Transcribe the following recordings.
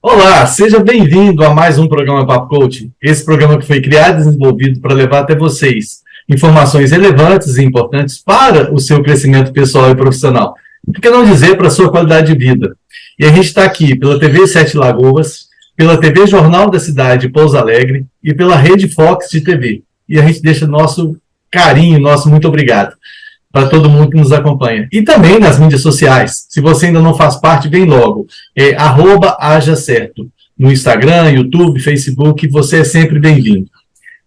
Olá, seja bem-vindo a mais um programa Papo Coaching. Esse programa que foi criado e desenvolvido para levar até vocês informações relevantes e importantes para o seu crescimento pessoal e profissional. Por que não dizer para a sua qualidade de vida? E a gente está aqui pela TV Sete Lagoas, pela TV Jornal da Cidade Pouso Alegre e pela Rede Fox de TV. E a gente deixa nosso carinho, nosso muito obrigado para todo mundo que nos acompanha. E também nas mídias sociais. Se você ainda não faz parte, vem logo. É @hajacerto. No Instagram, YouTube, Facebook, você é sempre bem-vindo.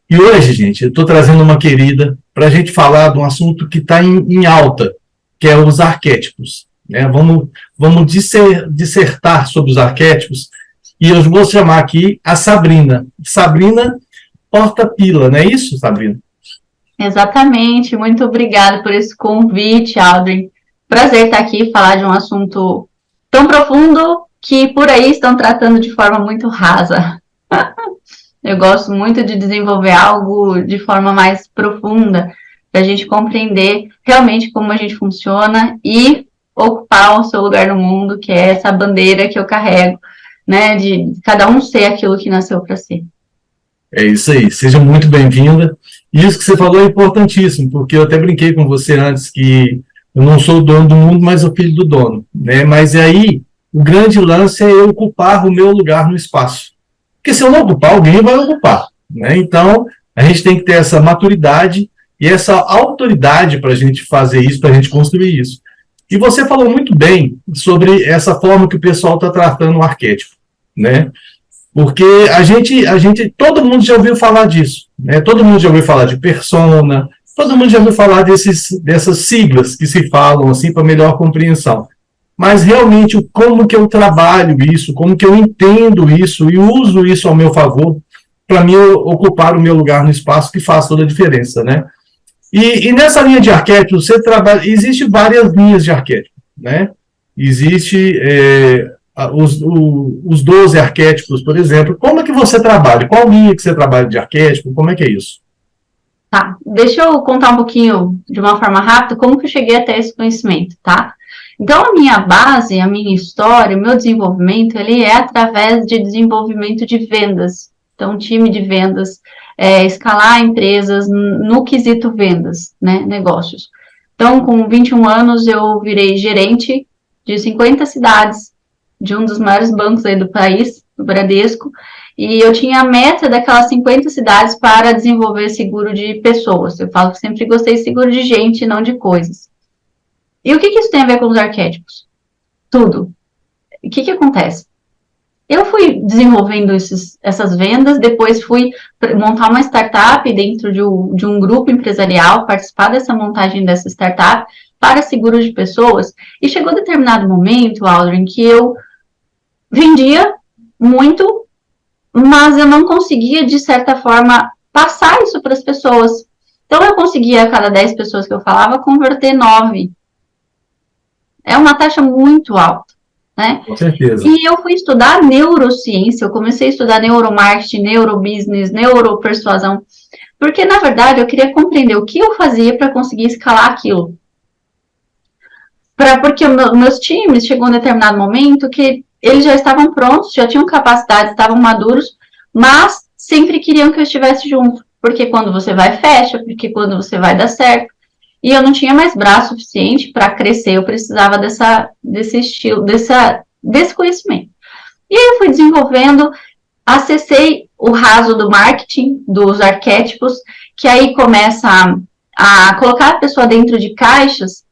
E hoje, gente, eu estou trazendo uma querida para a gente falar de um assunto que está em alta, que é os arquétipos. Né? Vamos dissertar sobre os arquétipos, e eu vou chamar aqui a Sabrina. Sabrina Porta-Pila, não é isso, Sabrina? Exatamente, muito obrigada por esse convite, Aldrin. Prazer estar aqui e falar de um assunto tão profundo que por aí estão tratando de forma muito rasa. Eu gosto muito de desenvolver algo de forma mais profunda, para a gente compreender realmente como a gente funciona e ocupar o seu lugar no mundo, que é essa bandeira que eu carrego, né, de cada um ser aquilo que nasceu para ser. É isso aí, seja muito bem-vinda. Isso que você falou é importantíssimo, porque eu até brinquei com você antes que eu não sou o dono do mundo, mas o filho do dono, né? Mas aí, o grande lance é eu ocupar o meu lugar no espaço. Porque se eu não ocupar, alguém vai ocupar, né? Então, a gente tem que ter essa maturidade e essa autoridade para a gente fazer isso, para a gente construir isso. E você falou muito bem sobre essa forma que o pessoal está tratando o arquétipo, né? Porque todo mundo já ouviu falar disso, né? Todo mundo já ouviu falar de persona, todo mundo já ouviu falar dessas siglas que se falam assim para melhor compreensão. Mas realmente como que eu trabalho isso, como que eu entendo isso e uso isso ao meu favor para mim ocupar o meu lugar no espaço, que faz toda a diferença, né? E nessa linha de arquétipos, existe várias linhas de arquétipos, né? Existe os 12 arquétipos, por exemplo. Como é que você trabalha? Qual linha que você trabalha de arquétipo? Como é que é isso? Tá, deixa eu contar um pouquinho, de uma forma rápida, como que eu cheguei até esse conhecimento, tá? Então, a minha base, a minha história, o meu desenvolvimento, ele é através de desenvolvimento de vendas. Então, time de vendas, escalar empresas no quesito vendas, né, negócios. Então, com 21 anos, eu virei gerente de 50 cidades, de um dos maiores bancos aí do país, do Bradesco, e eu tinha a meta daquelas 50 cidades para desenvolver seguro de pessoas. Eu falo que sempre gostei de seguro de gente, não de coisas. E o que isso tem a ver com os arquétipos? Tudo. O que acontece? Eu fui desenvolvendo essas vendas, depois fui montar uma startup dentro de um grupo empresarial, participar dessa montagem dessa startup para seguro de pessoas, e chegou determinado momento, Aldrin, que eu vendia muito, mas eu não conseguia, de certa forma, passar isso para as pessoas. Então, eu conseguia, a cada 10 pessoas que eu falava, converter 9. É uma taxa muito alta, né? Com certeza. E eu fui estudar neurociência, eu comecei a estudar neuromarketing, neurobusiness, neuropersuasão, porque, na verdade, eu queria compreender o que eu fazia para conseguir escalar aquilo. Porque meus times chegou um determinado momento que eles já estavam prontos, já tinham capacidade, estavam maduros, mas sempre queriam que eu estivesse junto, porque quando você vai, fecha, porque quando você vai, dá certo. E eu não tinha mais braço suficiente para crescer, eu precisava desse estilo, desse conhecimento. E aí eu fui desenvolvendo, acessei o raso do marketing, dos arquétipos, que aí começa a colocar a pessoa dentro de caixas,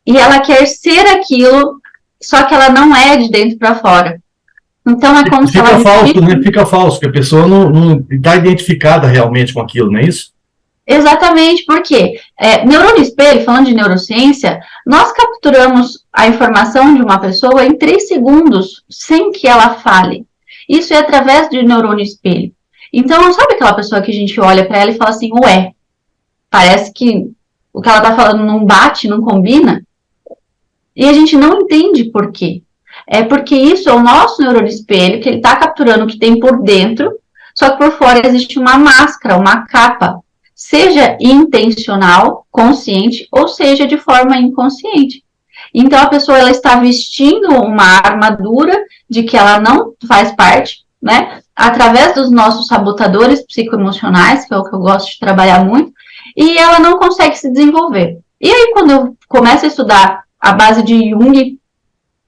e ela quer ser aquilo, só que ela não é de dentro para fora. Então é como se ela... Fica falso, né? Fica falso, que a pessoa não está identificada realmente com aquilo, não é isso? Exatamente, porque neurônio espelho, falando de neurociência, nós capturamos a informação de uma pessoa em 3 segundos, sem que ela fale. Isso é através de neurônio espelho. Então, sabe aquela pessoa que a gente olha para ela e fala assim, ué, parece que o que ela está falando não bate, não combina? E a gente não entende por quê. É porque isso é o nosso neurônio espelho, que ele está capturando o que tem por dentro, só que por fora existe uma máscara, uma capa, seja intencional, consciente, ou seja de forma inconsciente. Então a pessoa ela está vestindo uma armadura de que ela não faz parte, né? Através dos nossos sabotadores psicoemocionais, que é o que eu gosto de trabalhar muito, e ela não consegue se desenvolver. E aí, quando eu começo a estudar a base de Jung,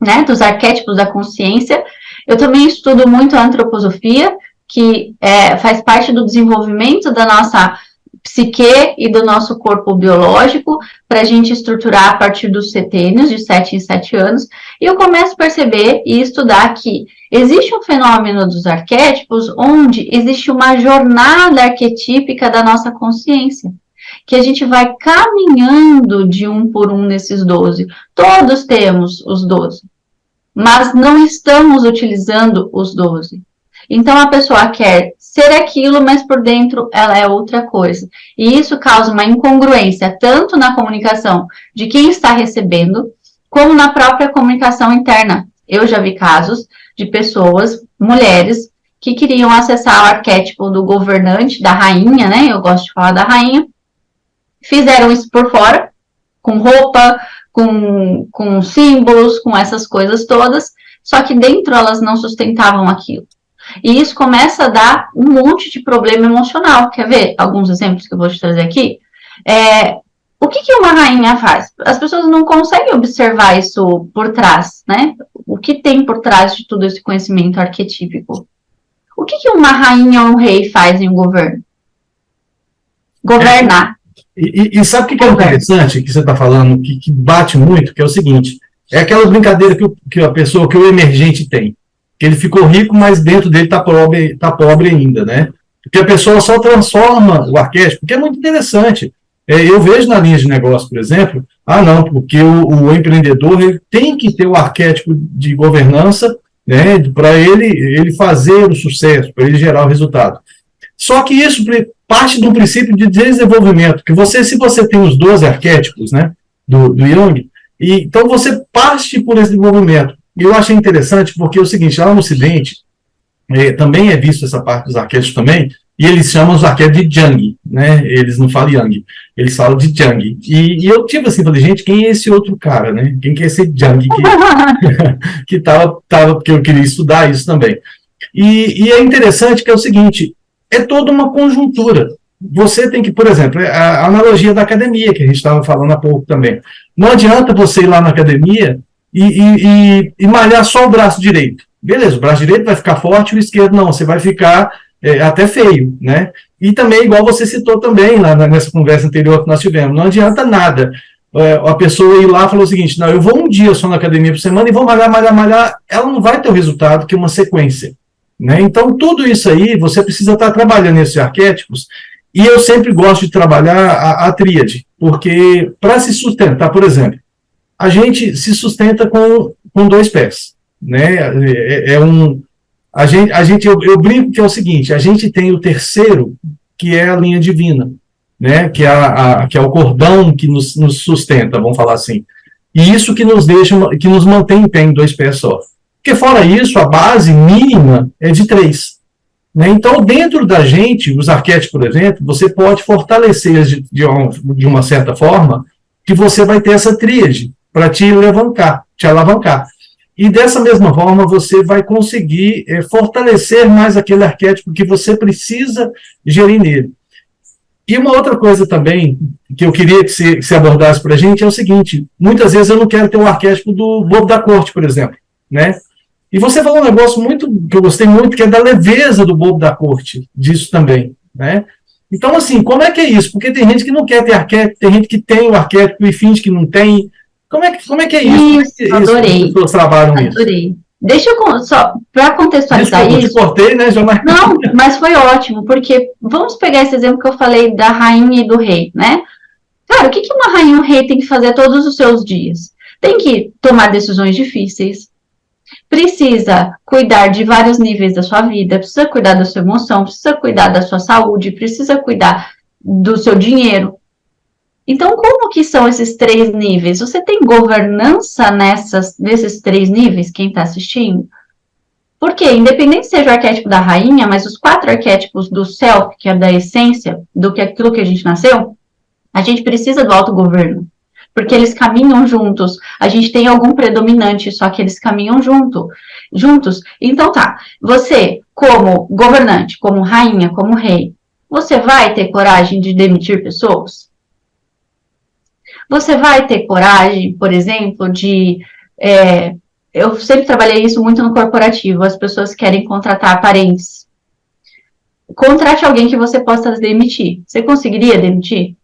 né, dos arquétipos da consciência, eu também estudo muito a antroposofia, que faz parte do desenvolvimento da nossa psique e do nosso corpo biológico, para a gente estruturar a partir dos setênios, de 7 em 7 anos, e eu começo a perceber e estudar que existe um fenômeno dos arquétipos, onde existe uma jornada arquetípica da nossa consciência, que a gente vai caminhando de um por um nesses 12. Todos temos os 12, mas não estamos utilizando os 12. Então, a pessoa quer ser aquilo, mas por dentro ela é outra coisa. E isso causa uma incongruência, tanto na comunicação de quem está recebendo, como na própria comunicação interna. Eu já vi casos de pessoas, mulheres, que queriam acessar o arquétipo do governante, da rainha, né? Eu gosto de falar da rainha. Fizeram isso por fora, com roupa, com símbolos, com essas coisas todas, só que dentro elas não sustentavam aquilo. E isso começa a dar um monte de problema emocional. Quer ver alguns exemplos que eu vou te trazer aqui? O que uma rainha faz? As pessoas não conseguem observar isso por trás, né? O que tem por trás de todo esse conhecimento arquetípico? O que uma rainha ou um rei faz em um governo? Governar. E sabe o que é interessante que você está falando, que bate muito, que é o seguinte, é aquela brincadeira que a pessoa, que o emergente tem, que ele ficou rico, mas dentro dele está pobre ainda, né? Porque a pessoa só transforma o arquétipo, que é muito interessante. Eu vejo na linha de negócio, por exemplo, não, porque o empreendedor ele tem que ter o arquétipo de governança, né, para ele fazer o sucesso, para ele gerar o resultado. Só que isso parte do princípio de desenvolvimento, que se você tem os 12 arquétipos, né, do Jung, então você parte por esse desenvolvimento. E eu achei interessante porque é o seguinte, lá no Ocidente, também é visto essa parte dos arquétipos também, e eles chamam os arquétipos de Jung, né? Eles não falam Yang, eles falam de Jung. E eu tipo assim, falei, gente, quem é esse outro cara, né? Quem que é esse Jung que eu queria estudar isso também. E é interessante que é o seguinte, é toda uma conjuntura. Você tem que, por exemplo, a analogia da academia, que a gente estava falando há pouco também. Não adianta você ir lá na academia e malhar só o braço direito. Beleza, o braço direito vai ficar forte, o esquerdo não, você vai ficar até feio, né? E também, igual você citou também lá nessa conversa anterior que nós tivemos, não adianta nada a pessoa ir lá e falar o seguinte, não, eu vou um dia só na academia por semana e vou malhar, ela não vai ter o resultado que uma sequência, né? Então, tudo isso aí, você precisa estar trabalhando nesses arquétipos, e eu sempre gosto de trabalhar a tríade, porque para se sustentar, por exemplo, a gente se sustenta com 2 pés, né? Eu brinco que é o seguinte, a gente tem o terceiro, que é a linha divina, né? Que é o cordão que nos sustenta, vamos falar assim. E isso que nos mantém em pé em 2 pés só. Porque fora isso, a base mínima é de 3. Né? Então, dentro da gente, os arquétipos, por exemplo, você pode fortalecer de uma certa forma que você vai ter essa tríade para te alavancar. E dessa mesma forma, você vai conseguir fortalecer mais aquele arquétipo que você precisa gerir nele. E uma outra coisa também que eu queria que você abordasse para a gente é o seguinte, muitas vezes eu não quero ter o arquétipo do bobo da corte, por exemplo, né? E você falou um negócio que eu gostei muito, que é da leveza do bobo da corte, disso também, né? Então, assim, como é que é isso? Porque tem gente que não quer ter arquétipo, tem gente que tem o arquétipo e finge que não tem. Como é que é isso? Isso, adorei. As pessoas trabalham adorei. isso? Deixa eu, só para contextualizar Desculpa, isso. Eu te cortei, né, Jamar? Não, mas foi ótimo, porque vamos pegar esse exemplo que eu falei da rainha e do rei, né? Cara, o que uma rainha e um rei tem que fazer todos os seus dias? Tem que tomar decisões difíceis, precisa cuidar de vários níveis da sua vida, precisa cuidar da sua emoção, precisa cuidar da sua saúde, precisa cuidar do seu dinheiro. Então, como que são esses 3 níveis? Você tem governança nesses 3 níveis, quem está assistindo? Porque, independente seja o arquétipo da rainha, mas os 4 arquétipos do self, que é da essência, do que aquilo que a gente nasceu, a gente precisa do autogoverno. Porque eles caminham juntos. A gente tem algum predominante, só que eles caminham juntos. Então tá, você, como governante, como rainha, como rei, você vai ter coragem de demitir pessoas? Você vai ter coragem, por exemplo, eu sempre trabalhei isso muito no corporativo, as pessoas querem contratar parentes. Contrate alguém que você possa demitir. Você conseguiria demitir?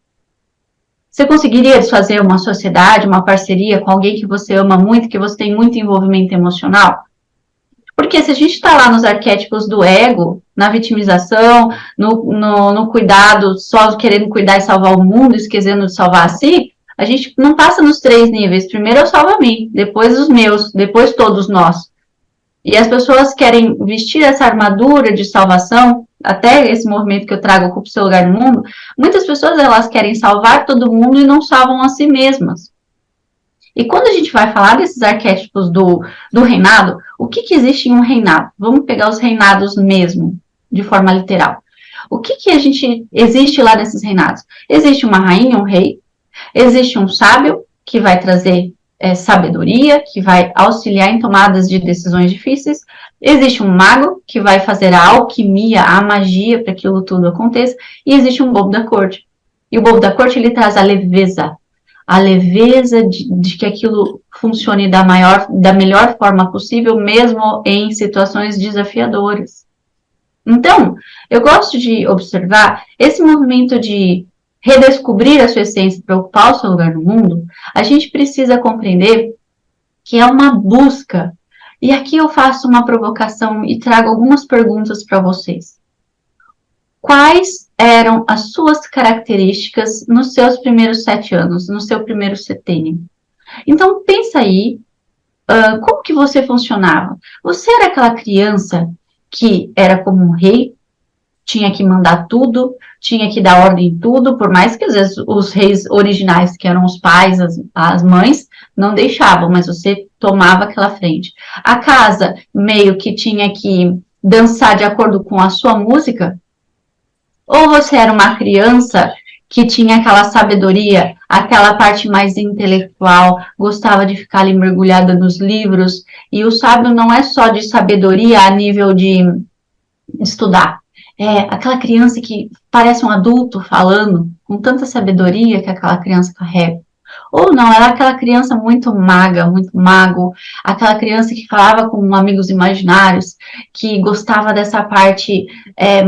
Você conseguiria desfazer uma sociedade, uma parceria com alguém que você ama muito, que você tem muito envolvimento emocional? Porque se a gente está lá nos arquétipos do ego, na vitimização, no cuidado, só querendo cuidar e salvar o mundo, esquecendo de salvar a si, a gente não passa nos 3 níveis. Primeiro eu salvo a mim, depois os meus, depois todos nós. E as pessoas querem vestir essa armadura de salvação, até esse movimento que eu trago, Ocupe Seu Lugar no Mundo, muitas pessoas elas querem salvar todo mundo e não salvam a si mesmas. E quando a gente vai falar desses arquétipos do reinado, o que existe em um reinado? Vamos pegar os reinados mesmo, de forma literal. O que existe lá nesses reinados? Existe uma rainha, um rei, existe um sábio, que vai trazer sabedoria, que vai auxiliar em tomadas de decisões difíceis. Existe um mago, que vai fazer a alquimia, a magia para que aquilo tudo aconteça. E existe um bobo da corte. E o bobo da corte, ele traz a leveza de que aquilo funcione da melhor forma possível, mesmo em situações desafiadoras. Então, eu gosto de observar esse movimento de redescobrir a sua essência para ocupar o seu lugar no mundo. A gente precisa compreender que é uma busca. E aqui eu faço uma provocação e trago algumas perguntas para vocês. Quais eram as suas características nos seus primeiros 7 anos, no seu primeiro setênio? Então, pensa aí, como que você funcionava? Você era aquela criança que era como um rei, tinha que mandar tudo, tinha que dar ordem em tudo, por mais que às vezes os reis originais, que eram os pais, as mães, não deixavam, mas você tomava aquela frente. A casa meio que tinha que dançar de acordo com a sua música, ou você era uma criança que tinha aquela sabedoria, aquela parte mais intelectual, gostava de ficar ali mergulhada nos livros, e o sábio não é só de sabedoria a nível de estudar. É aquela criança que parece um adulto falando, com tanta sabedoria que aquela criança carrega. Ou não, era aquela criança muito maga, muito mago, aquela criança que falava com amigos imaginários, que gostava dessa parte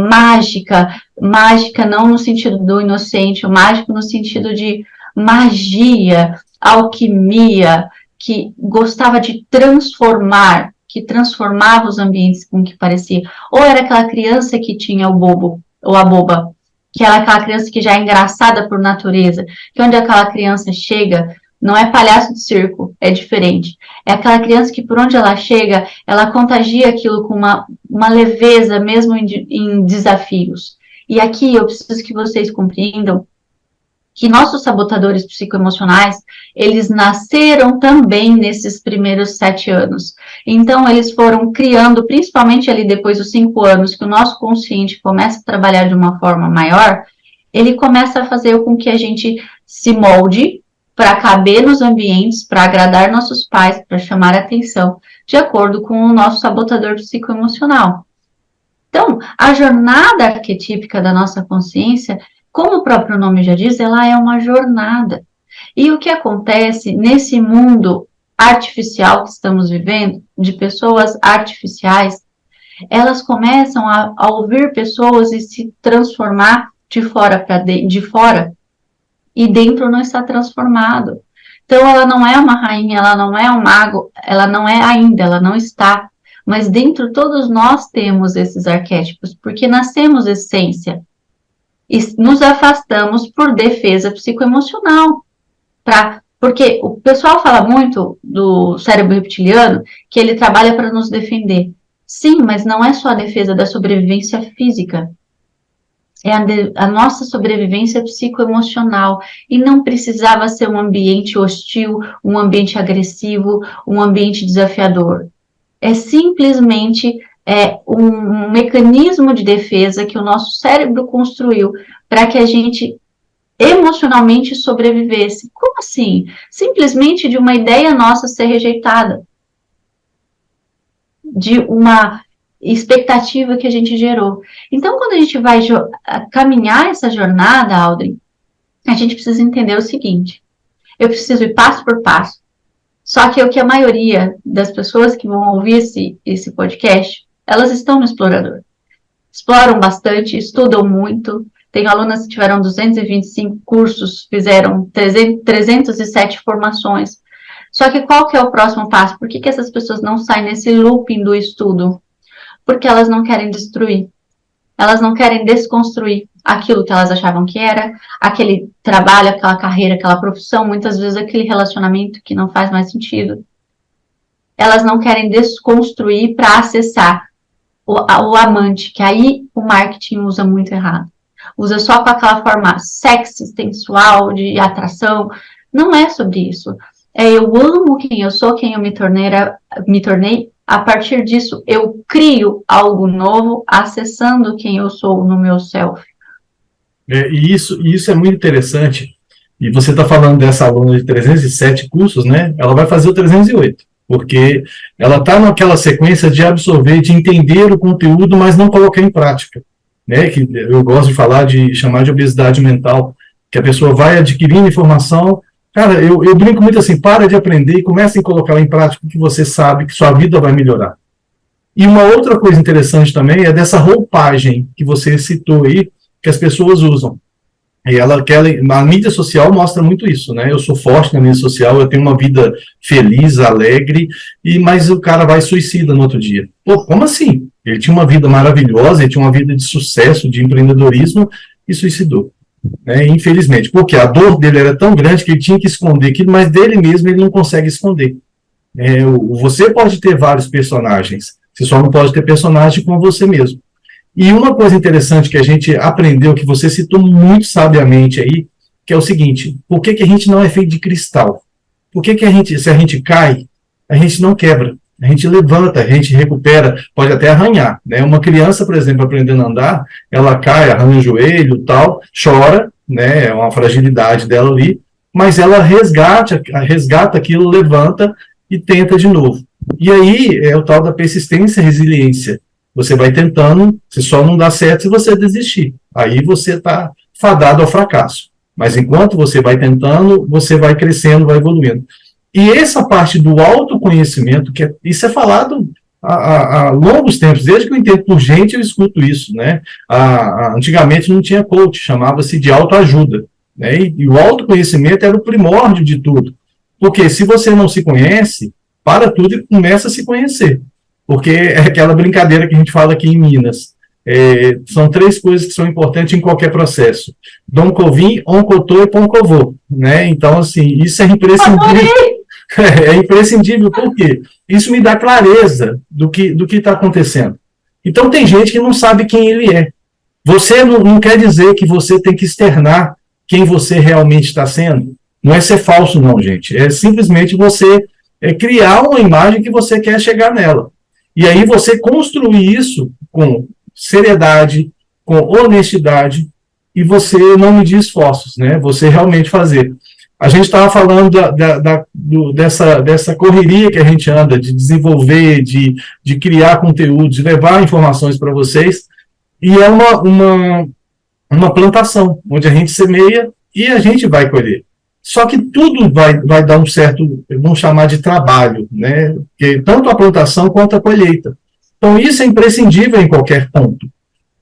mágica não no sentido do inocente, o mágico no sentido de magia, alquimia, que gostava de transformar, que transformava os ambientes com que parecia. Ou era aquela criança que tinha o bobo, ou a boba, que era aquela criança que já é engraçada por natureza, que onde aquela criança chega, não é palhaço de circo, é diferente. É aquela criança que por onde ela chega, ela contagia aquilo com uma leveza, mesmo em desafios. E aqui eu preciso que vocês compreendam que nossos sabotadores psicoemocionais, eles nasceram também nesses primeiros 7 anos. Então, eles foram criando, principalmente ali depois dos 5 anos, que o nosso consciente começa a trabalhar de uma forma maior, ele começa a fazer com que a gente se molde para caber nos ambientes, para agradar nossos pais, para chamar atenção, de acordo com o nosso sabotador psicoemocional. Então, a jornada arquetípica da nossa consciência, como o próprio nome já diz, ela é uma jornada. E o que acontece nesse mundo artificial que estamos vivendo, de pessoas artificiais, elas começam a ouvir pessoas e se transformar de fora para de fora, e dentro não está transformado. Então, ela não é uma rainha, ela não é um mago, ela não é ainda, ela não está. Mas dentro todos nós temos esses arquétipos, porque nascemos essência. E nos afastamos por defesa psicoemocional. Porque o pessoal fala muito do cérebro reptiliano, que ele trabalha para nos defender. Sim, mas não é só a defesa da sobrevivência física. é a nossa sobrevivência psicoemocional, e não precisava ser um ambiente hostil, um ambiente agressivo, um ambiente desafiador. É simplesmente um mecanismo de defesa que o nosso cérebro construiu para que a gente emocionalmente sobrevivesse. Como assim? Simplesmente de uma ideia nossa ser rejeitada, de uma expectativa que a gente gerou. Então, quando a gente vai caminhar essa jornada, Aldrin, a gente precisa entender o seguinte: eu preciso ir passo por passo. Só que o que a maioria das pessoas que vão ouvir esse podcast, elas estão no explorador. Exploram bastante, estudam muito. Tem alunas que tiveram 225 cursos, fizeram 307 formações. Só que qual que é o próximo passo? Por que essas pessoas não saem nesse looping do estudo? Porque elas não querem destruir. Elas não querem desconstruir aquilo que elas achavam que era, aquele trabalho, aquela carreira, aquela profissão, muitas vezes aquele relacionamento que não faz mais sentido. Elas não querem desconstruir para acessar o amante, que aí o marketing usa muito errado. Usa só com aquela forma sexy, sensual, de atração. Não é sobre isso. Eu amo quem eu sou, quem eu me tornei. A partir disso, eu crio algo novo, acessando quem eu sou no meu self. E isso é muito interessante. E você está falando dessa aluna de 307 cursos, né? Ela vai fazer o 308, porque ela está naquela sequência de absorver, de entender o conteúdo, mas não colocar em prática, né? Que eu gosto de chamar de obesidade mental, que a pessoa vai adquirindo informação. Cara, eu brinco muito assim: para de aprender e comece a colocar em prática, que você sabe que sua vida vai melhorar. E uma outra coisa interessante também é dessa roupagem que você citou aí, que as pessoas usam. E a mídia social mostra muito isso, né? Eu sou forte na mídia social, eu tenho uma vida feliz, alegre, mas o cara vai suicida no outro dia. Pô, como assim? Ele tinha uma vida maravilhosa, ele tinha uma vida de sucesso, de empreendedorismo, e suicidou. Né? Infelizmente, porque a dor dele era tão grande que ele tinha que esconder aquilo, mas dele mesmo ele não consegue esconder. Você pode ter vários personagens, você só não pode ter personagem com você mesmo. E uma coisa interessante que a gente aprendeu, que você citou muito sabiamente aí, que é o seguinte: por que a gente não é feito de cristal? Por que se a gente cai, a gente não quebra? A gente levanta, a gente recupera, pode até arranhar, né? Uma criança, por exemplo, aprendendo a andar, ela cai, arranha o joelho, tal, chora, né? É uma fragilidade dela ali, mas ela resgata aquilo, levanta e tenta de novo. E aí é o tal da persistência e resiliência. Você vai tentando, você só não dá certo se você desistir. Aí você está fadado ao fracasso. Mas enquanto você vai tentando, você vai crescendo, vai evoluindo. E essa parte do autoconhecimento, isso é falado há longos tempos, desde que eu entendo por gente, eu escuto isso, né? Antigamente não tinha coach, chamava-se de autoajuda, né? E o autoconhecimento era o primórdio de tudo. Porque se você não se conhece, para tudo e começa a se conhecer. Porque é aquela brincadeira que a gente fala aqui em Minas. São 3 coisas que são importantes em qualquer processo: Dom Covim, Oncotô e Poncovô, né? Então, assim, isso é imprescindível. É imprescindível, por quê? Isso me dá clareza do que está acontecendo. Então, tem gente que não sabe quem ele é. Você não quer dizer que você tem que externar quem você realmente está sendo. Não é ser falso, não, gente. É simplesmente você criar uma imagem que você quer chegar nela. E aí você construir isso com seriedade, com honestidade, e você não medir esforços, né? Você realmente fazer. A gente estava falando dessa correria que a gente anda, de desenvolver, de criar conteúdo, de levar informações para vocês, e é uma plantação, onde a gente semeia e a gente vai colher. Só que tudo vai dar um certo, vamos chamar de trabalho, né? Porque tanto a plantação quanto a colheita. Então, isso é imprescindível em qualquer ponto.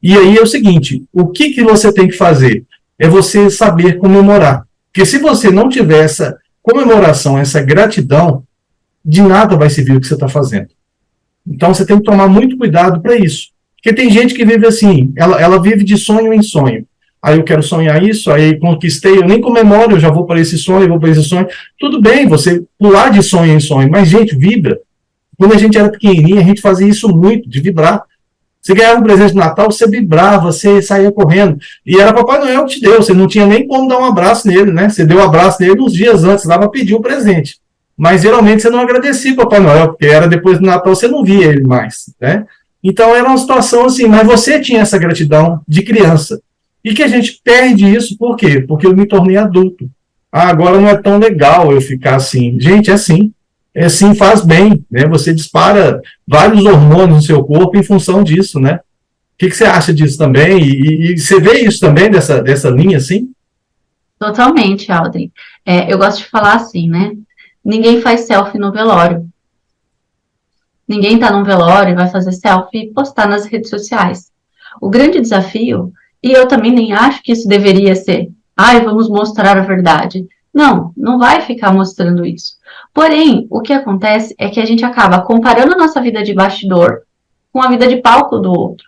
E aí é o seguinte: o que você tem que fazer? É você saber comemorar. Porque se você não tiver essa comemoração, essa gratidão, de nada vai servir o que você está fazendo. Então, você tem que tomar muito cuidado para isso. Porque tem gente que vive assim, ela vive de sonho em sonho. Aí eu quero sonhar isso, aí conquistei, eu nem comemoro, eu já vou para esse sonho, vou para esse sonho. Tudo bem, você pular de sonho em sonho, mas, gente, vibra. Quando a gente era pequenininho, a gente fazia isso muito, de vibrar. Você ganhava um presente de Natal, você vibrava, você saía correndo. E era Papai Noel que te deu, você não tinha nem como dar um abraço nele, né? Você deu um abraço nele uns dias antes, lá para pedir o presente. Mas geralmente você não agradecia o Papai Noel, porque era depois do Natal, você não via ele mais, né? Então era uma situação assim, mas você tinha essa gratidão de criança. E que a gente perde isso por quê? Porque eu me tornei adulto. Ah, agora não é tão legal eu ficar assim. Gente, é assim, faz bem, né? Você dispara vários hormônios no seu corpo em função disso, né? O que você acha disso também? E você vê isso também, dessa linha, assim? Totalmente, Audrey. Eu gosto de falar assim, né? Ninguém faz selfie no velório. Ninguém tá num velório e vai fazer selfie e postar nas redes sociais. O grande desafio, e eu também nem acho que isso deveria ser, ai, vamos mostrar a verdade. Não, não vai ficar mostrando isso. Porém, o que acontece é que a gente acaba comparando a nossa vida de bastidor com a vida de palco do outro.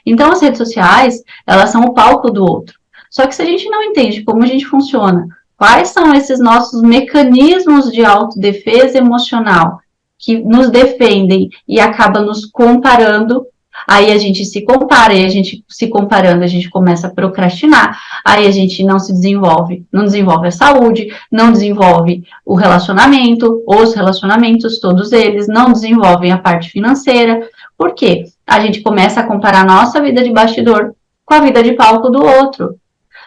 Então, as redes sociais, elas são o palco do outro. Só que se a gente não entende como a gente funciona, quais são esses nossos mecanismos de autodefesa emocional que nos defendem e acaba nos comparando, aí a gente se compara, e a gente se comparando, a gente começa a procrastinar, aí a gente não se desenvolve, não desenvolve a saúde, não desenvolve o relacionamento, os relacionamentos, todos eles, não desenvolvem a parte financeira. Por quê? A gente começa a comparar a nossa vida de bastidor com a vida de palco do outro.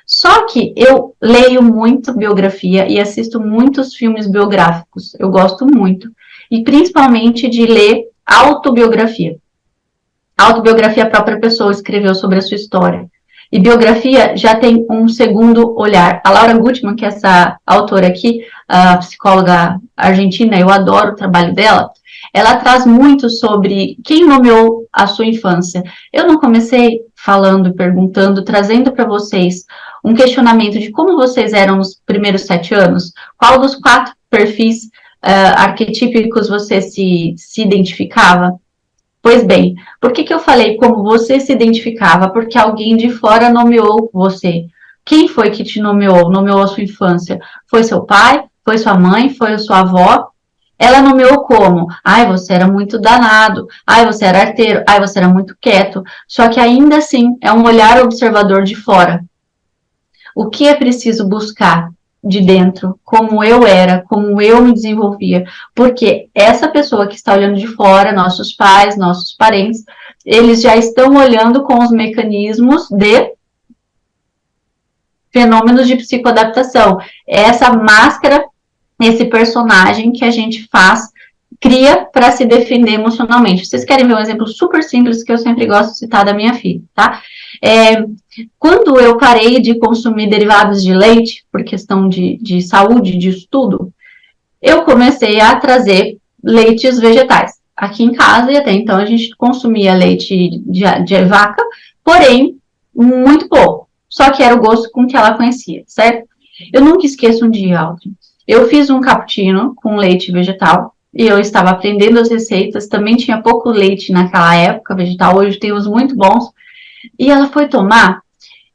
Só que eu leio muito biografia e assisto muitos filmes biográficos. Eu gosto muito. E principalmente de ler autobiografia. Autobiografia, a própria pessoa escreveu sobre a sua história. E biografia já tem um segundo olhar. A Laura Gutman, que é essa autora aqui, a psicóloga argentina, eu adoro o trabalho dela, ela traz muito sobre quem nomeou a sua infância. Eu não comecei falando, perguntando, trazendo para vocês um questionamento de como vocês eram nos primeiros 7 anos, qual dos 4 perfis arquetípicos você se identificava? Pois bem, por que eu falei como você se identificava? Porque alguém de fora nomeou você. Quem foi que te nomeou? Nomeou a sua infância? Foi seu pai? Foi sua mãe? Foi a sua avó? Ela nomeou como? Ai, você era muito danado. Ai, você era arteiro. Ai, você era muito quieto. Só que ainda assim é um olhar observador de fora. O que é preciso buscar de dentro, como eu era, como eu me desenvolvia, porque essa pessoa que está olhando de fora, nossos pais, nossos parentes, eles já estão olhando com os mecanismos de fenômenos de psicoadaptação. Essa máscara, esse personagem que a gente faz, cria para se defender emocionalmente. Vocês querem ver um exemplo super simples que eu sempre gosto de citar da minha filha, tá? Quando eu parei de consumir derivados de leite, por questão de saúde, de estudo, eu comecei a trazer leites vegetais. Aqui em casa, e até então, a gente consumia leite de vaca, porém, muito pouco. Só que era o gosto com que ela conhecia, certo? Eu nunca esqueço um dia, Aldrin. Eu fiz um cappuccino com leite vegetal, e eu estava aprendendo as receitas, também tinha pouco leite naquela época, vegetal, hoje tem uns muito bons, e ela foi tomar,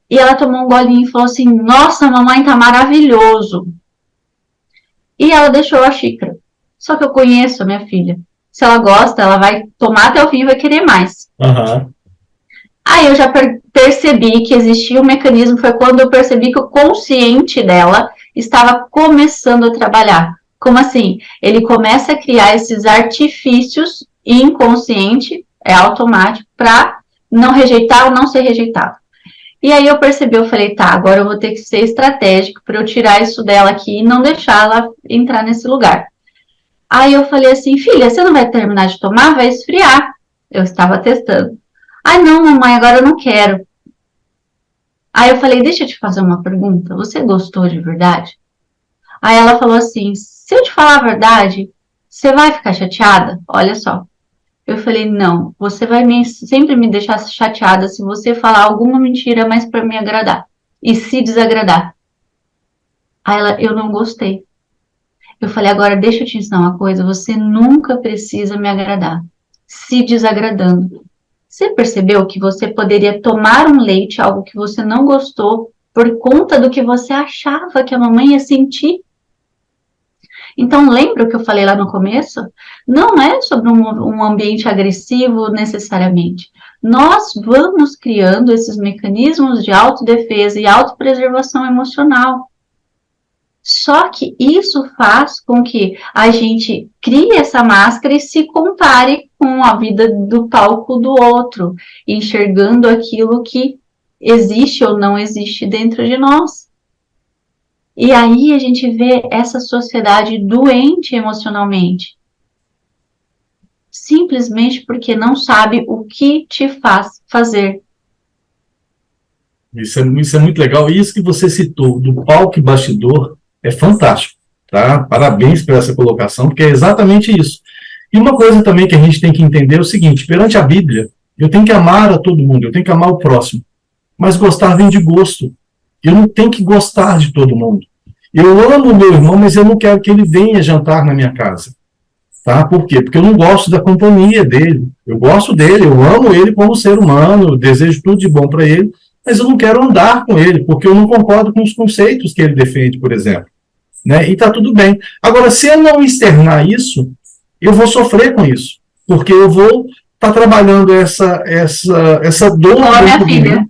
e ela tomou um golinho e falou assim, nossa, mamãe, tá maravilhoso. E ela deixou a xícara. Só que eu conheço a minha filha. Se ela gosta, ela vai tomar até o fim e vai querer mais. Uhum. Aí eu já percebi que existia um mecanismo, foi quando eu percebi que o consciente dela estava começando a trabalhar. Como assim? Ele começa a criar esses artifícios inconsciente, é automático, para não rejeitar ou não ser rejeitado. E aí eu percebi, eu falei, tá, agora eu vou ter que ser estratégico para eu tirar isso dela aqui e não deixar ela entrar nesse lugar. Aí eu falei assim, filha, você não vai terminar de tomar? Vai esfriar. Eu estava testando. Ai, não, mamãe, agora eu não quero. Aí eu falei, deixa eu te fazer uma pergunta. Você gostou de verdade? Aí ela falou assim, se eu te falar a verdade, você vai ficar chateada? Olha só. Eu falei, não, você vai sempre me deixar chateada se você falar alguma mentira, mas para me agradar. E se desagradar. Aí ela, eu não gostei. Eu falei, agora deixa eu te ensinar uma coisa, você nunca precisa me agradar. Se desagradando. Você percebeu que você poderia tomar um leite, algo que você não gostou, por conta do que você achava que a mamãe ia sentir? Então, lembra o que eu falei lá no começo? Não é sobre um ambiente agressivo necessariamente. Nós vamos criando esses mecanismos de autodefesa e autopreservação emocional. Só que isso faz com que a gente crie essa máscara e se compare com a vida do palco do outro, enxergando aquilo que existe ou não existe dentro de nós. E aí a gente vê essa sociedade doente emocionalmente, simplesmente porque não sabe o que te faz fazer. Isso é muito legal. E isso que você citou do palco e bastidor é fantástico, tá? Parabéns por essa colocação, porque é exatamente isso. E uma coisa também que a gente tem que entender é o seguinte: perante a Bíblia, eu tenho que amar a todo mundo, eu tenho que amar o próximo, mas gostar vem de gosto. Eu não tenho que gostar de todo mundo. Eu amo o meu irmão, mas eu não quero que ele venha jantar na minha casa. Tá? Por quê? Porque eu não gosto da companhia dele. Eu gosto dele, eu amo ele como ser humano, desejo tudo de bom para ele, mas eu não quero andar com ele, porque eu não concordo com os conceitos que ele defende, por exemplo. Né? E está tudo bem. Agora, se eu não externar isso, eu vou sofrer com isso, porque eu vou estar trabalhando essa dor. Igual a minha filha.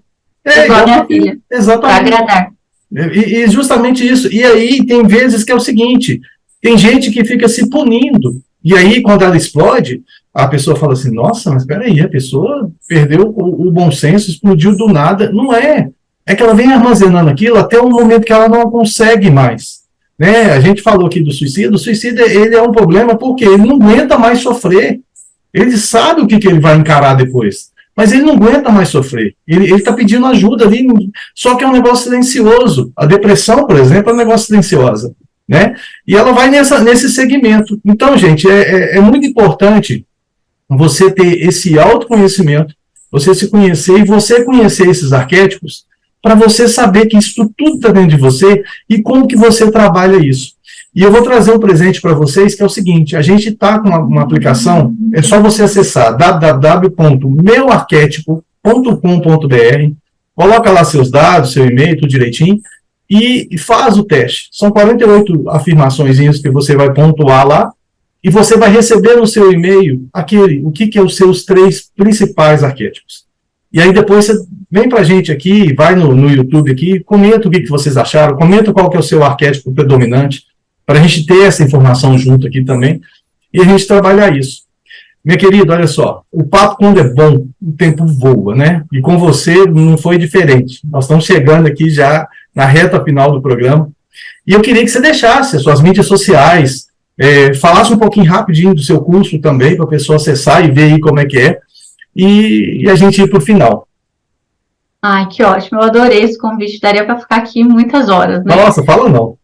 Igual a minha filha. Exatamente. Para agradar. E justamente isso. E aí tem vezes que é o seguinte: tem gente que fica se punindo. E aí, quando ela explode, a pessoa fala assim: nossa, mas peraí, a pessoa perdeu o bom senso, explodiu do nada. Não é. É que ela vem armazenando aquilo até um momento que ela não consegue mais. Né? A gente falou aqui do suicídio. O suicídio, ele é um problema porque ele não aguenta mais sofrer. Ele sabe o que ele vai encarar depois. Mas ele não aguenta mais sofrer. Ele está pedindo ajuda ali, só que é um negócio silencioso. A depressão, por exemplo, é um negócio silencioso. Né? E ela vai nesse segmento. Então, gente, é muito importante você ter esse autoconhecimento, você se conhecer e você conhecer esses arquétipos, para você saber que isso tudo está dentro de você e como que você trabalha isso. E eu vou trazer um presente para vocês, que é o seguinte: a gente está com uma aplicação, é só você acessar www.meuarquétipo.com.br, coloca lá seus dados, seu e-mail, tudo direitinho, e faz o teste. São 48 afirmações que você vai pontuar lá, e você vai receber no seu e-mail o que é os seus 3 principais arquétipos. E aí depois você vem para a gente aqui, vai no YouTube aqui, comenta o que vocês acharam, comenta qual que é o seu arquétipo predominante, para a gente ter essa informação junto aqui também, e a gente trabalhar isso. Minha querida, olha só, o papo quando é bom, o tempo voa, né? E com você não foi diferente. Nós estamos chegando aqui já na reta final do programa, e eu queria que você deixasse as suas mídias sociais, falasse um pouquinho rapidinho do seu curso também, para a pessoa acessar e ver aí como é que é, e a gente ir para o final. Ai, que ótimo, eu adorei esse convite, daria para ficar aqui muitas horas, né? Nossa, fala não.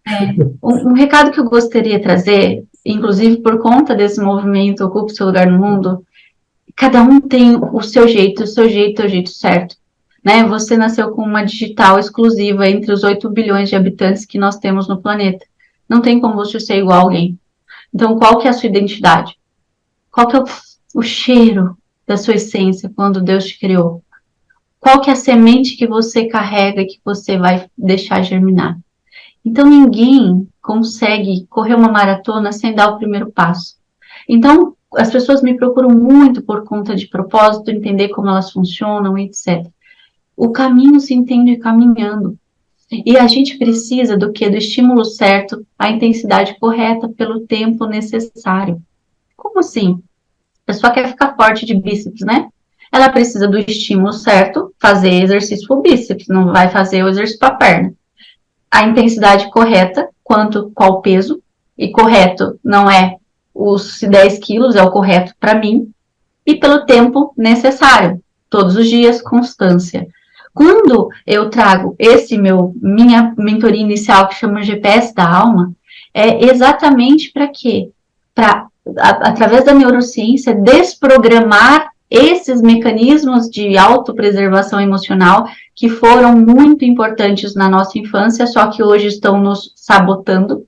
Um recado que eu gostaria de trazer, inclusive por conta desse movimento Ocupe Seu Lugar no Mundo, cada um tem o seu jeito é o jeito certo. Né? Você nasceu com uma digital exclusiva entre os 8 bilhões de habitantes que nós temos no planeta. Não tem como você ser igual a alguém. Então, qual que é a sua identidade? Qual que é o cheiro da sua essência quando Deus te criou? Qual que é a semente que você carrega e que você vai deixar germinar? Então, ninguém consegue correr uma maratona sem dar o primeiro passo. Então, as pessoas me procuram muito por conta de propósito, entender como elas funcionam, etc. O caminho se entende caminhando. E a gente precisa do quê? Do estímulo certo, a intensidade correta pelo tempo necessário. Como assim? A pessoa quer ficar forte de bíceps, né? Ela precisa do estímulo certo, fazer exercício para o bíceps, não vai fazer o exercício para a perna. A intensidade correta, qual peso, e correto não é os 10 quilos, é o correto para mim, e pelo tempo necessário, todos os dias, constância. Quando eu trago minha mentoria inicial, que chama GPS da Alma, é exatamente para quê? Para, através da neurociência, desprogramar esses mecanismos de autopreservação emocional que foram muito importantes na nossa infância, só que hoje estão nos sabotando.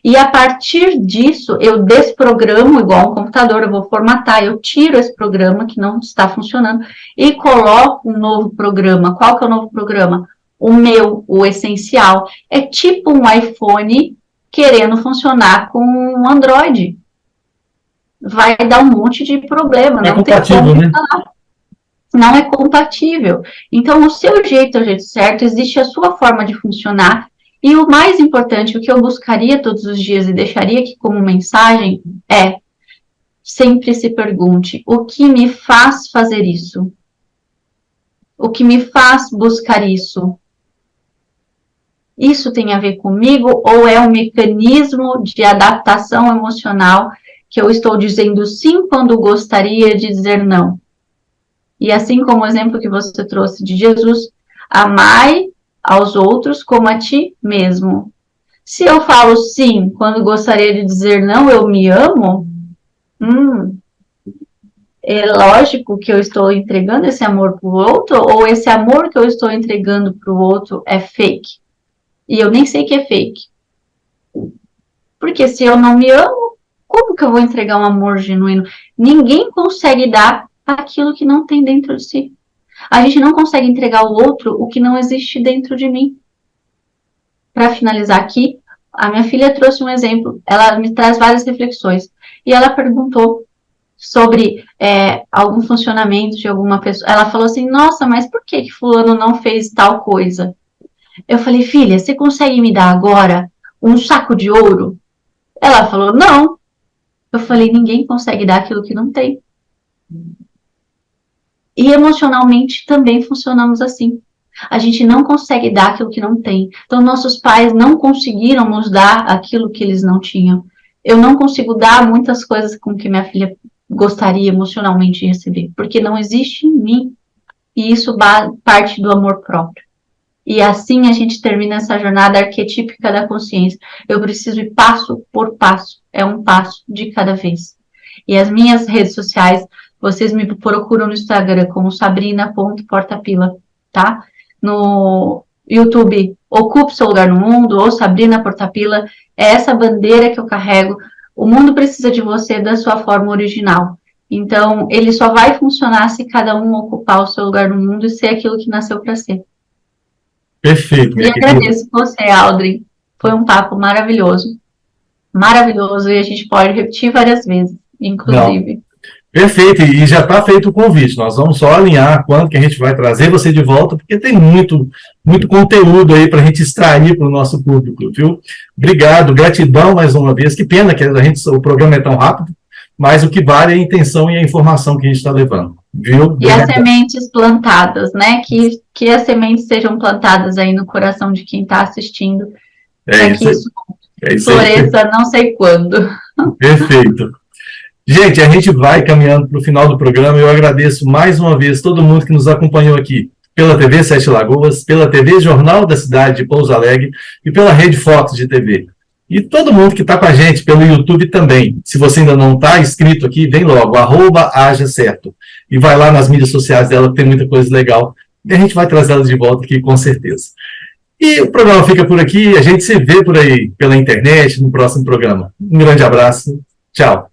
E a partir disso, eu desprogramo, igual um computador, eu vou formatar, eu tiro esse programa que não está funcionando e coloco um novo programa. Qual que é o novo programa? O essencial. É tipo um iPhone querendo funcionar com um Android. Vai dar um monte de problema. É não compatível, tem como né? Não é compatível. Então, o seu jeito é o jeito certo, existe a sua forma de funcionar. E o mais importante, o que eu buscaria todos os dias e deixaria aqui como mensagem é: sempre se pergunte, o que me faz fazer isso? O que me faz buscar isso? Isso tem a ver comigo ou é um mecanismo de adaptação emocional que eu estou dizendo sim quando gostaria de dizer não? E assim como o exemplo que você trouxe de Jesus, amai aos outros como a ti mesmo. Se eu falo sim quando gostaria de dizer não, eu me amo, é lógico que eu estou entregando esse amor para o outro, ou esse amor que eu estou entregando para o outro é fake? E eu nem sei que é fake. Porque se eu não me amo, como que eu vou entregar um amor genuíno? Ninguém consegue dar aquilo que não tem dentro de si. A gente não consegue entregar ao outro o que não existe dentro de mim. Para finalizar aqui, a minha filha trouxe um exemplo, ela me traz várias reflexões, e ela perguntou sobre algum funcionamento de alguma pessoa. Ela falou assim, nossa, mas por que fulano não fez tal coisa? Eu falei, filha, você consegue me dar agora um saco de ouro? Ela falou, não. Eu falei, ninguém consegue dar aquilo que não tem. E emocionalmente também funcionamos assim. A gente não consegue dar aquilo que não tem. Então, nossos pais não conseguiram nos dar aquilo que eles não tinham. Eu não consigo dar muitas coisas com que minha filha gostaria emocionalmente de receber, porque não existe em mim. E isso parte do amor próprio. E assim a gente termina essa jornada arquetípica da consciência. Eu preciso ir passo por passo. É um passo de cada vez. E as minhas redes sociais, vocês me procuram no Instagram como sabrina.portapila, tá? No YouTube, Ocupe Seu Lugar no Mundo, ou Sabrina Portapila, é essa bandeira que eu carrego. O mundo precisa de você da sua forma original. Então, ele só vai funcionar se cada um ocupar o seu lugar no mundo e ser aquilo que nasceu para ser. Perfeito, E minha querida. agradeço você, Aldrin. Foi um papo maravilhoso. Maravilhoso, e a gente pode repetir várias vezes, Não, inclusive. perfeito, e já está feito o convite. Nós vamos só alinhar quando que a gente vai trazer você de volta, porque tem muito conteúdo aí para a gente extrair para o nosso público, viu? Obrigado, gratidão mais uma vez. Que pena que o programa é tão rápido, mas o que vale é a intenção e a informação que a gente está levando, viu? E as sementes plantadas, né? Que as sementes sejam plantadas aí no coração de quem está assistindo, para que isso floresça não sei quando. Perfeito. Gente, a gente vai caminhando para o final do programa. Eu agradeço mais uma vez todo mundo que nos acompanhou aqui pela TV Sete Lagoas, pela TV Jornal da Cidade de Pouso Alegre e pela Rede Fox de TV. E todo mundo que está com a gente pelo YouTube também. Se você ainda não está inscrito aqui, vem logo, @ajacerto. E vai lá nas mídias sociais dela, que tem muita coisa legal. E a gente vai trazer ela de volta aqui, com certeza. E o programa fica por aqui. A gente se vê por aí, pela internet, no próximo programa. Um grande abraço. Tchau.